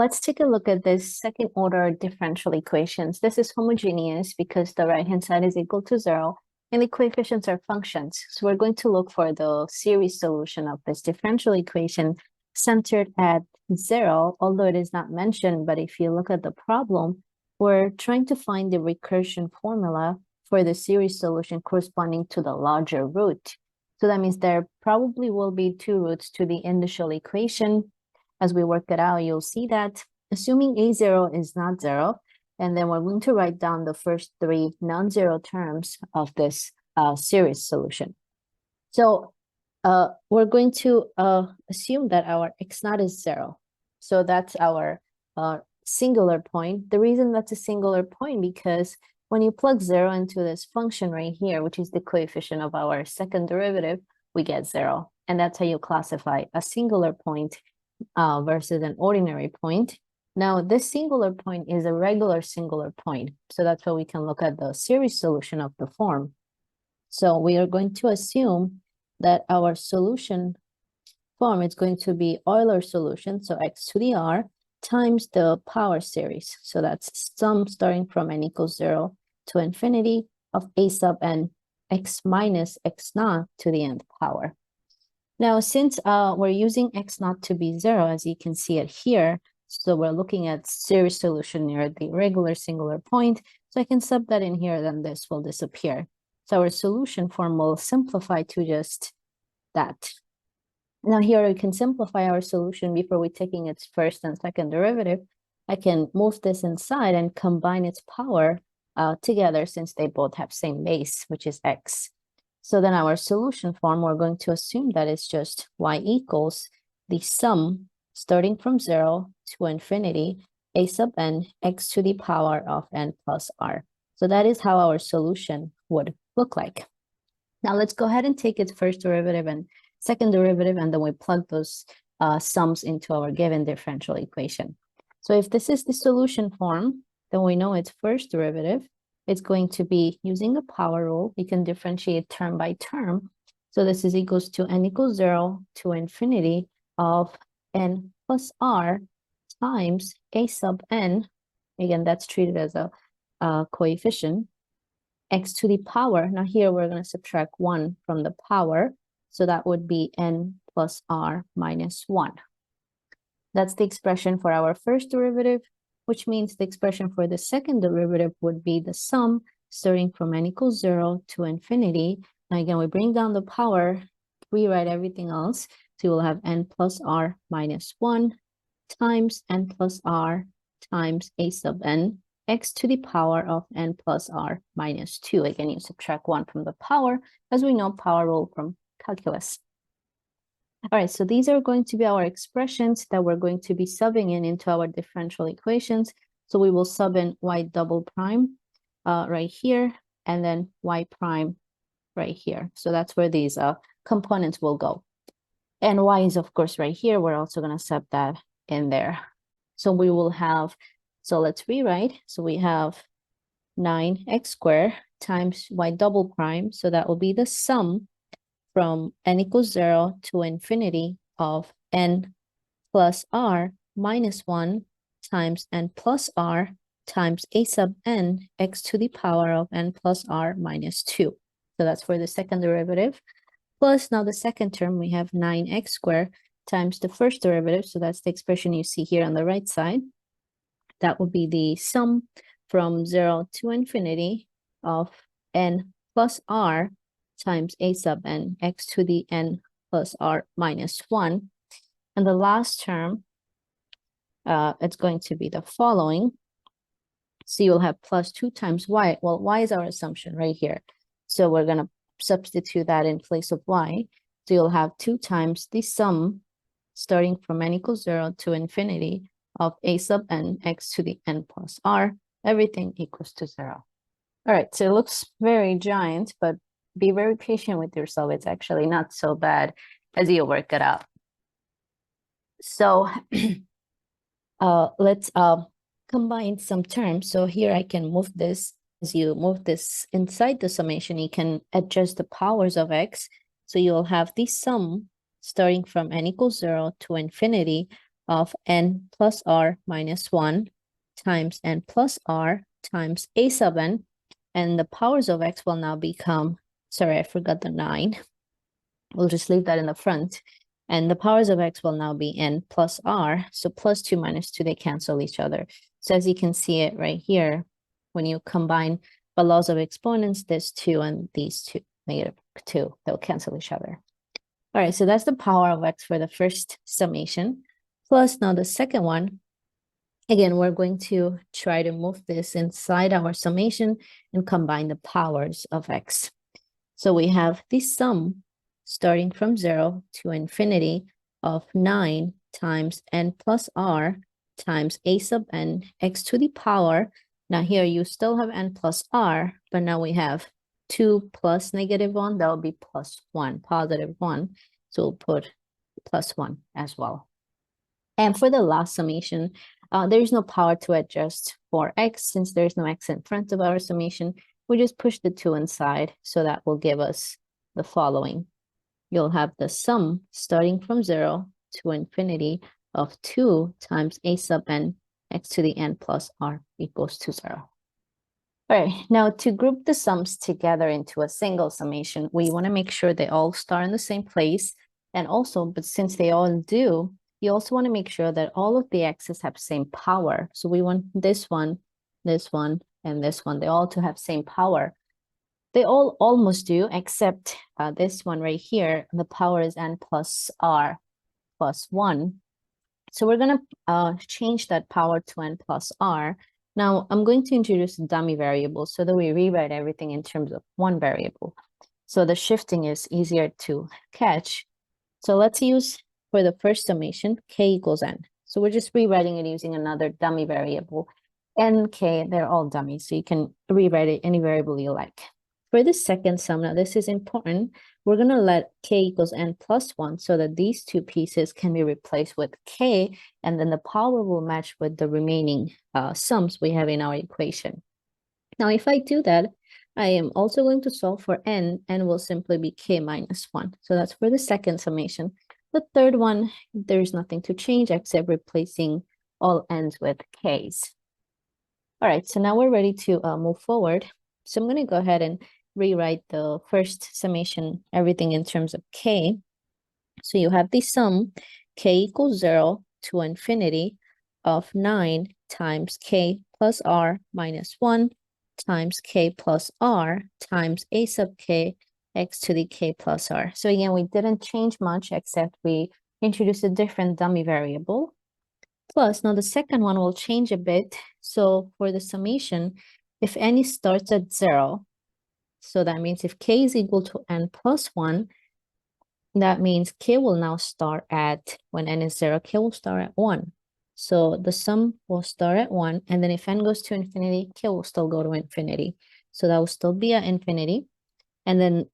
let's take a look at this second order differential equations. This is homogeneous because the right-hand side is equal to 0 and the coefficients are functions. So we're going to look for the series solution of this differential equation centered at 0, although it is not mentioned, but if you look at the problem, we're trying to find the recursion formula for the series solution corresponding to the larger root. So that means there probably will be two roots to the indicial equation. As we work it out, you'll see that assuming a0 is not 0, and then we're going to write down the first three non-zero terms of this series solution. So we're going to assume that our x0 is 0. So that's our singular point. The reason that's a singular point because when you plug 0 into this function right here, which is the coefficient of our second derivative, we get 0. And that's how you classify a singular point versus an ordinary point. Now, this singular point is a regular singular point. So that's why we can look at the series solution of the form. So we are going to assume that our solution form is going to be Euler solution, so x to the r, times the power series. So that's sum starting from n equals 0 to infinity of a sub n x minus x naught to the nth power. Now, since we're using x naught to be 0, as you can see it here, so we're looking at series solution near the regular singular point. So I can sub that in here, then this will disappear. So our solution form will simplify to just that. Now here we can simplify our solution before we taking its first and second derivative. I can move this inside and combine its power together since they both have same base, which is x. So then our solution form, we're going to assume that it's just y equals the sum starting from 0 to infinity, a sub n x to the power of n plus r. So that is how our solution would look like. Now let's go ahead and take its first derivative and second derivative, and then we plug those sums into our given differential equation. So if this is the solution form, then we know its first derivative. It's going to be using the power rule. We can differentiate term by term. So this is equals to n equals 0 to infinity of n plus r times a sub n. Again, that's treated as a coefficient, x to the power. Now here we're going to subtract 1 from the power. So that would be n plus r minus 1. That's the expression for our first derivative, which means the expression for the second derivative would be the sum starting from n equals 0 to infinity. Now again, we bring down the power, rewrite everything else. So you will have n plus r minus 1 times n plus r times a sub n x to the power of n plus r minus 2. Again, you subtract 1 from the power, as we know power rule from calculus. All right, so these are going to be our expressions that we're going to be subbing in into our differential equations. So we will sub in y double prime right here, and then y prime right here. So that's where these components will go. And y is, of course, right here. We're also going to sub that in there. So we will have, so let's rewrite. So we have 9x squared times y double prime. So that will be the sum from n equals 0 to infinity of n plus r minus 1 times n plus r times a sub n x to the power of n plus r minus 2. So that's for the second derivative. Plus now the second term, we have 9x squared times the first derivative. So that's the expression you see here on the right side. That would be the sum from 0 to infinity of n plus r times a sub n x to the n plus r minus 1. And the last term, it's going to be the following. So you'll have plus 2 times y. Well, y is our assumption right here. So we're going to substitute that in place of y. So you'll have 2 times the sum starting from n equals 0 to infinity of a sub n x to the n plus r, everything equals to 0. All right, so it looks very giant, but be very patient with yourself. It's actually not so bad as you work it out. So let's combine some terms. So here I can move this. As you move this inside the summation, you can adjust the powers of x. So you'll have the sum starting from n equals 0 to infinity of n plus r minus 1 times n plus r times a sub n, and the powers of x will now become, sorry, I forgot the 9. We'll just leave that in the front. And the powers of x will now be n plus r. So plus 2 minus 2, they cancel each other. So as you can see it right here, when you combine the laws of exponents, this 2 and these 2, negative 2, they'll cancel each other. All right, so that's the power of x for the first summation. Plus now the second one, again, we're going to try to move this inside our summation and combine the powers of x. So we have the sum starting from 0 to infinity of 9 times n plus r times a sub n x to the power. Now here you still have n plus r, but now we have 2 plus negative 1, that will be plus 1, positive 1. So we'll put plus 1 as well. And for the last summation, there is no power to adjust for x. Since there's no x in front of our summation, we just push the 2 inside, so that will give us the following. You'll have the sum starting from 0 to infinity of 2 times a sub n x to the n plus r equals to 0. All right, now to group the sums together into a single summation, we want to make sure they all start in the same place. And also, but since they all do, you also want to make sure that all of the x's have same power. So we want this one, and this one, they all to have same power. They all almost do, except this one right here, the power is n plus r plus 1. So we're going to change that power to n plus r. Now, I'm going to introduce a dummy variable so that we rewrite everything in terms of one variable. So the shifting is easier to catch. So let's use, for the first summation, k equals n. So we're just rewriting it using another dummy variable. N, k, they're all dummies, so you can rewrite it any variable you like. For the second sum, now this is important, we're going to let k equals n plus 1 so that these two pieces can be replaced with k, and then the power will match with the remaining sums we have in our equation. Now, if I do that, I am also going to solve for n, and will simply be k minus 1. So that's for the second summation. The third one, there's nothing to change except replacing all n's with k's. All right, so now we're ready to move forward. So I'm going to go ahead and rewrite the first summation, everything in terms of k. So you have the sum k equals 0 to infinity of 9 times k plus r minus 1 times k plus r times a sub k x to the k plus r. So again, we didn't change much except we introduced a different dummy variable. Plus, now the second one will change a bit. So for the summation, if n starts at 0, so that means if k is equal to n plus 1, that means k will now start at, when n is 0, k will start at 1. So the sum will start at 1, and then if n goes to infinity, k will still go to infinity. So that will still be at infinity. And then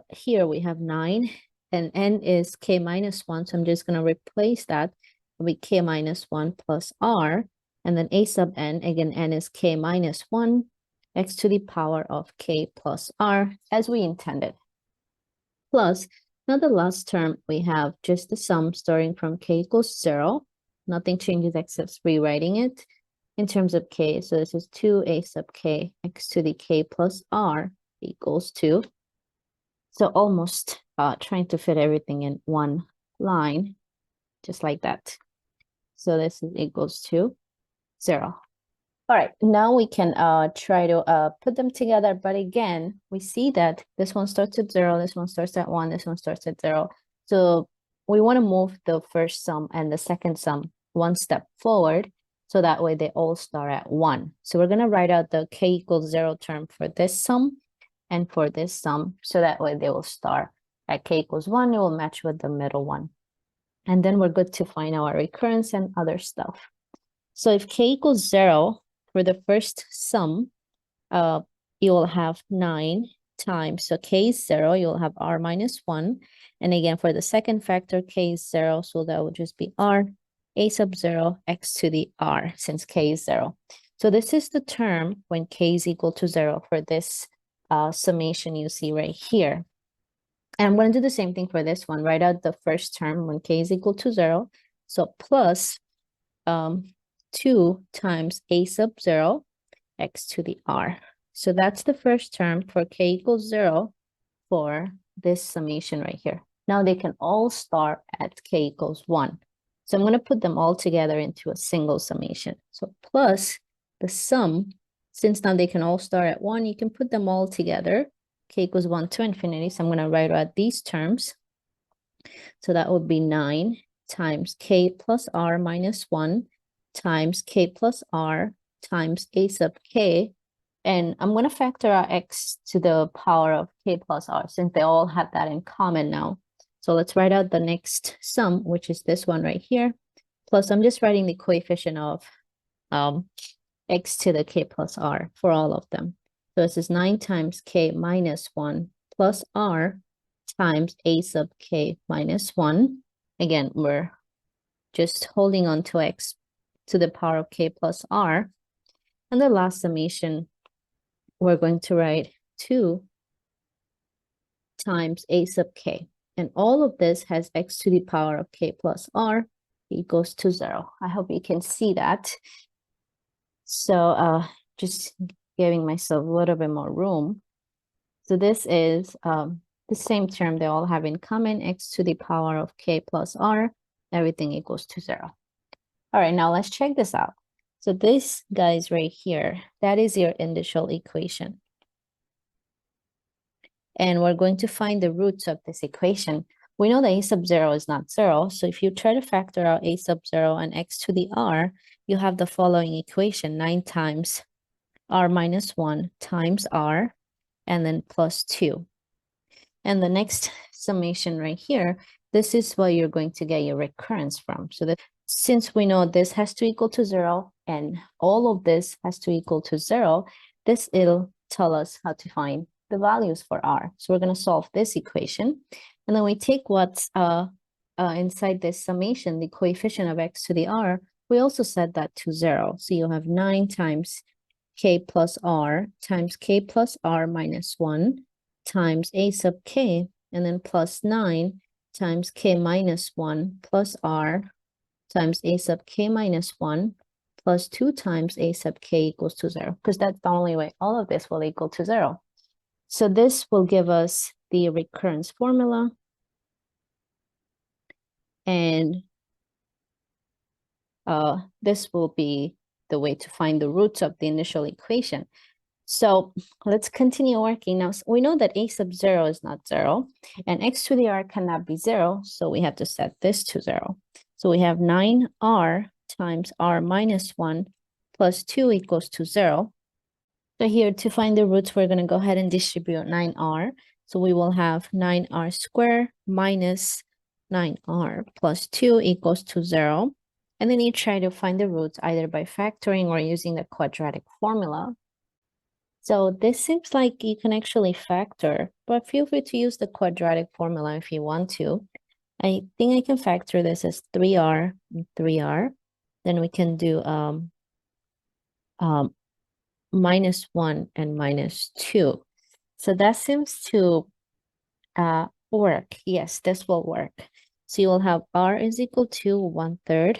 here we have 9, and n is k minus 1, so I'm just going to replace that with k minus 1 plus r, and then a sub n, again, n is k minus 1, x to the power of k plus r, as we intended. Plus, now the last term, we have just the sum starting from k equals 0. Nothing changes except rewriting it in terms of k. So this is 2a sub k x to the k plus r equals 2. So almost trying to fit everything in one line, just like that. So this is equals to 0. All right, now we can try to put them together. But again, we see that this one starts at 0, this one starts at 1, this one starts at 0. So we want to move the first sum and the second sum one step forward, so that way they all start at 1. So we're going to write out the k equals 0 term for this sum and for this sum, so that way they will start at k equals 1, it will match with the middle one. And then we're good to find our recurrence and other stuff. So if k equals 0, for the first sum, you will have 9 times, so k is 0, you'll have r minus 1. And again, for the second factor, k is 0, so that would just be r, a sub 0, x to the r, since k is 0. So this is the term when k is equal to 0 for this summation you see right here. And I'm going to do the same thing for this one. Write out the first term when k is equal to 0. So plus 2 times a sub 0 x to the r. So that's the first term for k equals 0 for this summation right here. Now they can all start at k equals 1. So I'm going to put them all together into a single summation. So plus the sum, since now they can all start at 1, you can put them all together. K equals 1 to infinity. So I'm going to write out these terms. So that would be 9 times k plus r minus 1 times k plus r times a sub k. And I'm going to factor out x to the power of k plus r since they all have that in common now. So let's write out the next sum, which is this one right here. Plus, I'm just writing the coefficient of x to the k plus r for all of them. So this is 9 times k minus 1 plus r times a sub k minus 1. Again, we're just holding on to x to the power of k plus r. And the last summation, we're going to write 2 times a sub k. And all of this has x to the power of k plus r equals to 0. I hope you can see that. So just giving myself a little bit more room. So this is the same term they all have in common, x to the power of k plus r, everything equals to 0. All right, now let's check this out. So this guys right here, that is your indicial equation. And we're going to find the roots of this equation. We know that a sub 0 is not 0. So if you try to factor out a sub 0 and x to the r, you have the following equation, 9 times r minus 1 times r, and then plus 2. And the next summation right here, this is where you're going to get your recurrence from. So that since we know this has to equal to 0 and all of this has to equal to 0, this will tell us how to find the values for r. So we're going to solve this equation. And then we take what's inside this summation, the coefficient of x to the r, we also set that to 0. So you'll have 9 times k plus r times k plus r minus 1 times a sub k, and then plus 9 times k minus 1 plus r times a sub k minus 1 plus 2 times a sub k equals to 0, because that's the only way all of this will equal to 0. So this will give us the recurrence formula. And this will be the way to find the roots of the initial equation. So let's continue working. Now, we know that a sub 0 is not 0, and x to the r cannot be 0, so we have to set this to 0. So we have 9r times r minus 1 plus 2 equals to 0. So here, to find the roots, we're going to go ahead and distribute 9r. So we will have 9r squared minus 9r plus 2 equals to 0. And then you try to find the roots either by factoring or using the quadratic formula. So this seems like you can actually factor, but feel free to use the quadratic formula if you want to. I think I can factor this as 3r and 3r. Then we can do minus 1 and minus 2. So that seems to work. Yes, this will work. So you will have r is equal to 1/3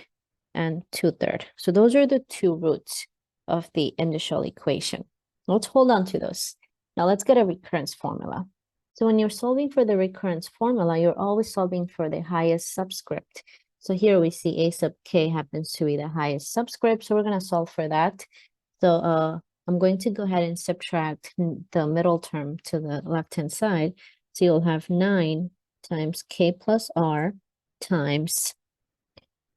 and 2/3. So those are the two roots of the initial equation. Let's hold on to those. Now let's get a recurrence formula. So when you're solving for the recurrence formula, you're always solving for the highest subscript. So here we see a sub k happens to be the highest subscript. So we're going to solve for that. So I'm going to go ahead and subtract the middle term to the left-hand side. So you'll have 9 times k plus r times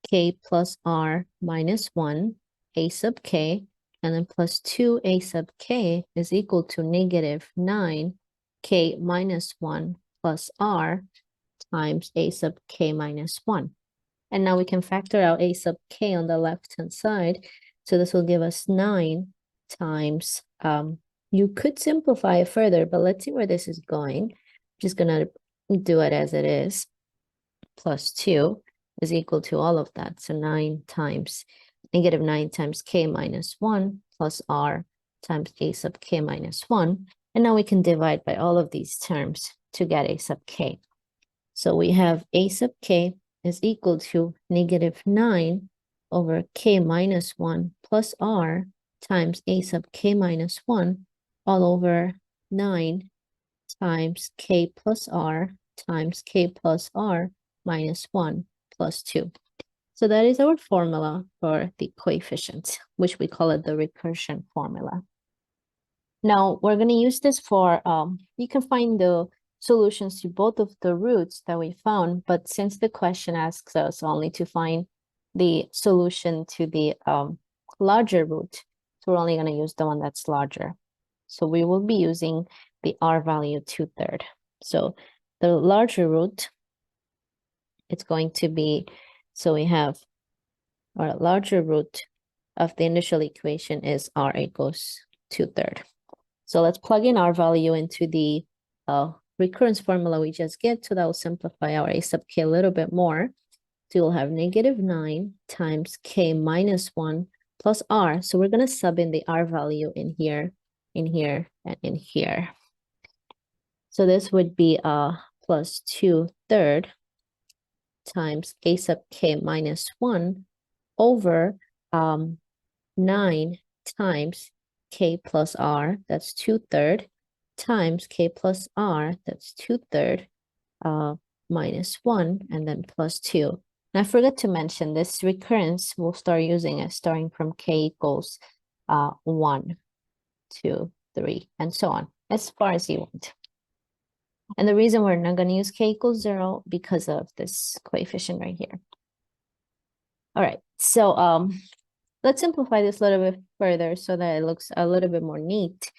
k plus r minus 1 a sub k, and then plus 2 a sub k is equal to negative 9 k minus 1 plus r times a sub k minus 1. And now we can factor out a sub k on the left-hand side. So this will give us 9 times, you could simplify it further, but let's see where this is going. I'm just going to do it as it is. Plus 2 is equal to all of that. So 9 times, negative 9 times k minus 1 plus r times a sub k minus 1. And now we can divide by all of these terms to get a sub k. So we have a sub k is equal to negative 9 over k minus 1 plus r times a sub k minus 1 all over 9 times k plus r times k plus r minus 1 plus 2. So that is our formula for the coefficient, which we call it the recursion formula. Now we're going to use this for, you can find the solutions to both of the roots that we found, but since the question asks us only to find the solution to the larger root, so we're only going to use the one that's larger. So we will be using the r value 2/3. So the larger root, it's going to be, so we have our larger root of the initial equation is r equals 2/3. So let's plug in our value into the recurrence formula we just get. So that will simplify our a sub k a little bit more. So you'll have -9 times k minus 1 plus r. So we're going to sub in the r value in here, and in here. So this would be plus 2/3 times a sub k minus 1 over 9 times k plus r, that's 2/3, times k plus r, that's 2/3, minus 1, and then plus 2. And I forgot to mention this recurrence, we'll start using it starting from k equals 1, 2, 3, and so on, as far as you want. And the reason we're not going to use k equals 0 because of this coefficient right here. All right, so let's simplify this a little bit further so that it looks a little bit more neat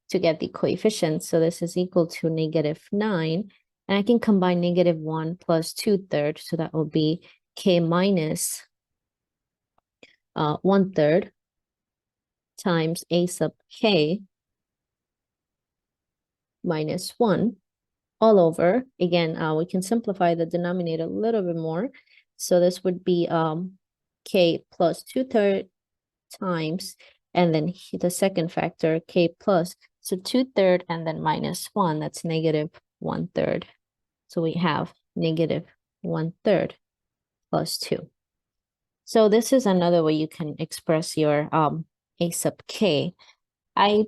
to get the coefficient. So this is equal to -9, and I can combine -1 plus 2/3, so that will be k minus 1/3 times a sub k minus 1 all over. Again, we can simplify the denominator a little bit more. So this would be k plus 2/3 times, and then the second factor, k plus, so 2/3 and then minus 1, that's -1/3. So we have -1/3 plus 2. So this is another way you can express your a sub k. I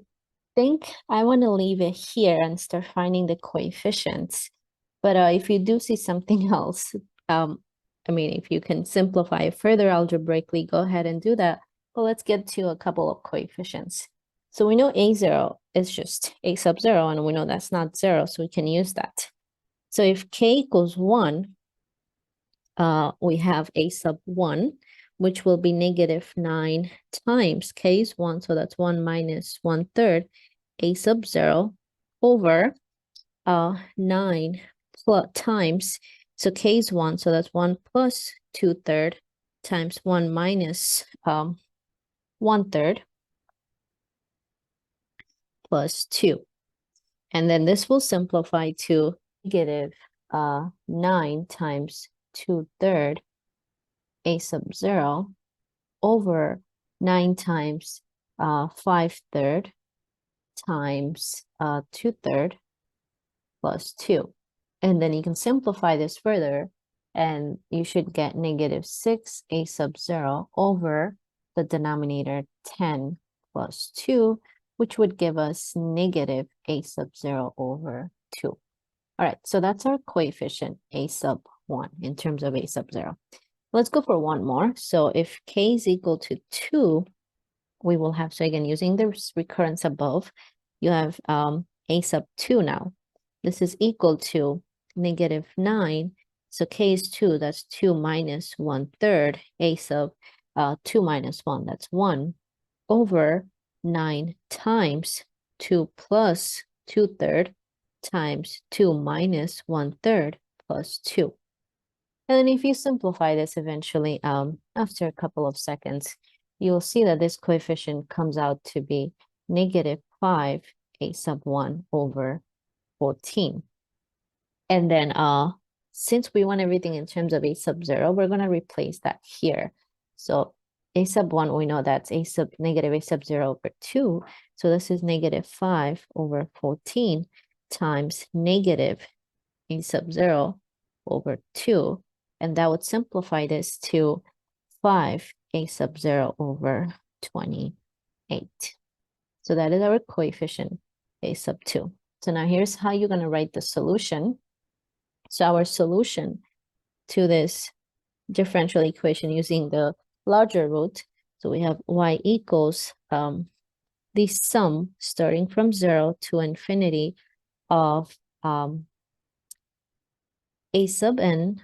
think I want to leave it here and start finding the coefficients. But if you do see something else, I mean, if you can simplify it further algebraically, go ahead and do that. But let's get to a couple of coefficients. So we know a0 is just a sub 0, and we know that's not 0, so we can use that. So if k equals 1, we have a sub 1, which will be -9 times k is 1, so that's 1 minus 1/3 a sub 0 over 9 plus times, so k is 1, so that's 1 plus 2/3 times 1 minus 1/3 plus 2. And then this will simplify to -9 times 2/3 a sub 0 over 9 times 5/3 times 2/3 plus 2. And then you can simplify this further, and you should get -6 a sub 0 over the denominator 10 plus 2, which would give us negative a sub 0 over 2. All right, so that's our coefficient a sub 1 in terms of a sub 0. Let's go for one more. So if k is equal to 2, we will have, so again, using the recurrence above, you have a sub 2 now. This is equal to -9. So k is 2, that's 2 minus 1/3. A sub 2 minus 1, that's 1, over 9 times 2 plus 2/3 times 2 minus 1/3 plus 2. And then if you simplify this eventually, after a couple of seconds, you'll see that this coefficient comes out to be -5 a sub 1 over 14. And then since we want everything in terms of a sub 0, we're going to replace that here. So a sub 1, we know that's negative a sub 0 over 2. So this is -5 over 14 times negative a sub 0 over 2. And that would simplify this to 5 a sub 0 over 28. So that is our coefficient, a sub 2. So now here's how you're going to write the solution. So our solution to this differential equation using the larger root, so we have y equals the sum starting from 0 to infinity of a sub n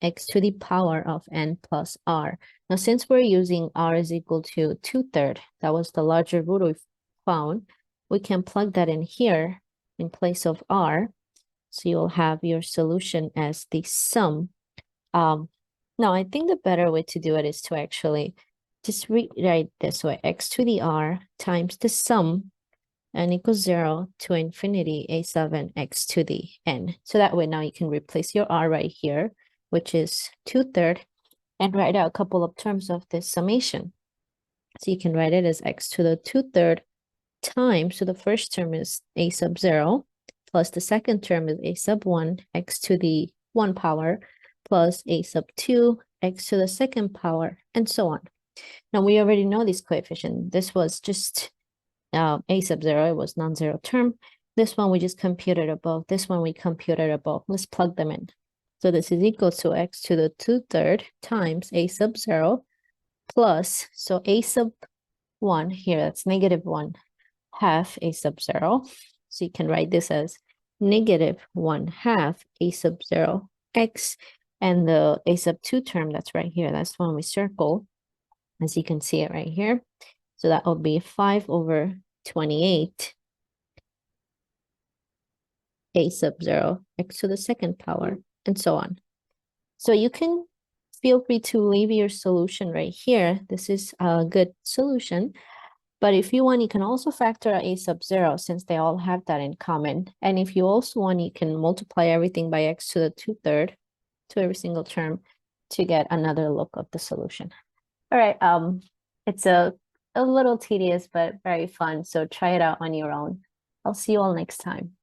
x to the power of n plus r. Now, since we're using r is equal to 2/3, that was the larger root we found, we can plug that in here in place of r. So you'll have your solution as the sum. Now, I think the better way to do it is to actually just rewrite this way, x to the r times the sum n equals 0 to infinity a sub n x to the n. So that way now you can replace your r right here, which is 2/3, and write out a couple of terms of this summation. So you can write it as x to the 2/3 times, so the first term is a sub 0, plus the second term is a sub 1 x to the 1 power, plus a sub 2 x to the second power, and so on. Now we already know this coefficient. This was just a sub 0, it was non-zero term. This one we just computed above. This one we computed above. Let's plug them in. So this is equal to x to the 2/3 times a sub 0 plus, so a sub 1 here, that's -1 half a sub 0. So you can write this as -1/2 a sub 0 x, and the a sub 2 term that's right here, that's the one we circle, as you can see it right here. So that will be 5 over 28 a sub 0 x to the second power, and so on. So you can feel free to leave your solution right here. This is a good solution. But if you want, you can also factor out a sub 0 since they all have that in common. And if you also want, you can multiply everything by x to the 2/3 to every single term to get another look of the solution. All right, it's a little tedious, but very fun. So try it out on your own. I'll see you all next time.